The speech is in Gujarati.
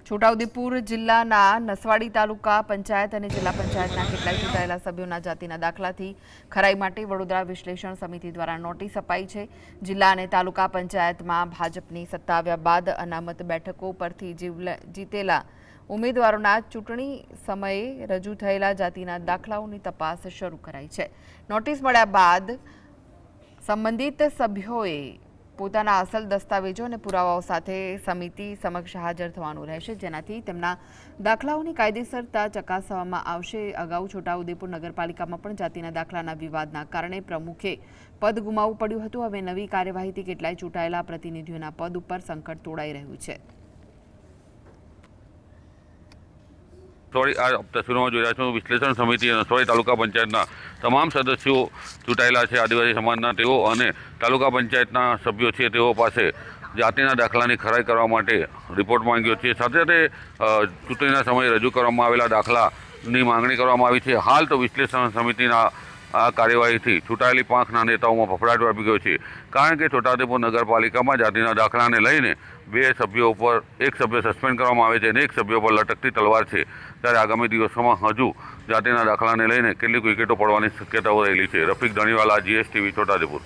છોટાઉદેપુર જિલ્લાના નસવાડી તાલુકા પંચાયત અને જિલ્લા પંચાયતના કેટલાય ચૂંટાયેલા સભ્યોના જાતિના દાખલાથી ખરાઈ માટે વડોદરા વિશ્લેષણ સમિતિ દ્વારા નોટિસ અપાઈ છે। જિલ્લા અને તાલુકા પંચાયતમાં ભાજપની સત્તા આવ્યા બાદ અનામત બેઠકો પરથી જીતેલા ઉમેદવારોના ચૂંટણી સમયે રજૂ થયેલા જાતિના દાખલાઓની તપાસ શરૂ કરાઈ છે। નોટિસ મળ્યા બાદ સંબંધિત સભ્યોએ પોતાના અસલ દસ્તાવેજો અને પુરાવાઓ સાથે સમિતિ સમક્ષ હાજર થવાનું રહેશે, જેનાથી તેમના દાખલાઓની કાયદેસરતા ચકાસવામાં આવશે। અગાઉ છોટાઉદેપુર નગરપાલિકામાં પણ જાતિના દાખલાના વિવાદના કારણે પ્રમુખે પદ ગુમાવવું પડ્યું હતું। હવે નવી કાર્યવાહીથી કેટલાય ચૂંટાયેલા પ્રતિનિધિઓના પદ ઉપર સંકટ તોડાઈ રહ્યું છે। આ તસવીરોમાં જોઈ રહ્યા છો વિશ્લેષણ સમિતિ નસવાડી તાલુકા પંચાયતના તમામ સદસ્યો ચૂંટાયેલા છે આદિવાસી સમાજના તેઓ અને તાલુકા પંચાયતના સભ્યો છે તેઓ પાસે જાતિના દાખલાની ખરાઈ કરવા માટે રિપોર્ટ માંગ્યો છે। સાથે સાથે ચૂંટણીના સમયે રજૂ કરવામાં આવેલા દાખલાની માંગણી કરવામાં આવી છે। હાલ તો વિશ્લેષણ સમિતિના આ કાર્યવાહીથી ચૂંટાયેલી પાંખના નેતાઓમાં ફફડાટ વ્યાપી ગયો છે, કારણ કે છોટાઉદેપુર નગરપાલિકામાં જાતિના દાખલાને લઈને 2 સભ્યો ઉપર એક સભ્ય સસ્પેન્ડ કરવામાં આવે છે અને એક સભ્ય પર લટકતી તલવાર છે। ત્યારે આગામી દિવસોમાં હજુ જાતિના દાખલાને લઈને કેટલીક વિકેટો પડવાની શક્યતાઓ રહેલી છે। રફીક ધણીવાલા, GSTV, છોટાઉદેપુર।